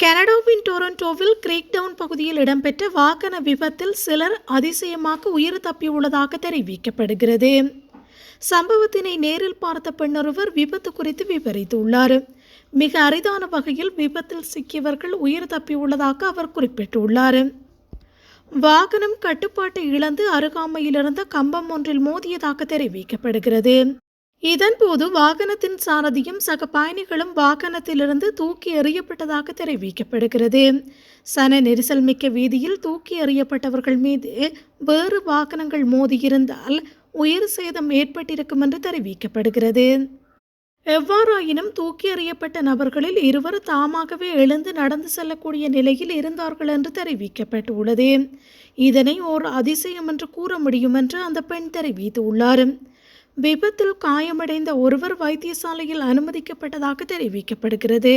கனடாவின் டொரண்டோவில் கிரேக்டவுன் பகுதியில் இடம்பெற்ற வாகன விபத்தில் சிலர் அதிசயமாக உயிர் தப்பியுள்ளதாக தெரிவிக்கப்படுகிறது. சம்பவத்தினை நேரில் பார்த்த பெண்ணொருவர் விபத்து குறித்து விவரித்துள்ளார். மிக அரிதான வகையில் விபத்தில் சிக்கியவர்கள் உயிர் தப்பியுள்ளதாக அவர் குறிப்பிட்டுள்ளார். வாகனம் கட்டுப்பாட்டை இழந்து அருகாமையில் இருந்த கம்பம் ஒன்றில் மோதியதாக தெரிவிக்கப்படுகிறது. இதன்போது வாகனத்தின் சாரதியும் சக பயணிகளும் வாகனத்திலிருந்து தூக்கி எறியப்பட்டதாக தெரிவிக்கப்படுகிறது. சன நெரிசல் மிக்க வீதியில் தூக்கி எறியப்பட்டவர்கள் மீது வேறு வாகனங்கள் மோதியிருந்தால் உயிர் சேதம் ஏற்பட்டிருக்கும் என்று தெரிவிக்கப்படுகிறது. எவ்வாறாயினும் தூக்கி எறியப்பட்ட நபர்களில் இருவர் தாமாகவே எழுந்து நடந்து செல்லக்கூடிய நிலையில் இருந்தார்கள் என்று தெரிவிக்கப்பட்டுள்ளது. இதனை ஓர் அதிசயம் என்று கூற முடியும் என்று அந்த பெண் தெரிவித்துள்ளார். விபத்தில் காயமடைந்த ஒருவர் வைத்தியசாலையில் அனுமதிக்கப்பட்டதாக தெரிவிக்கப்படுகிறது.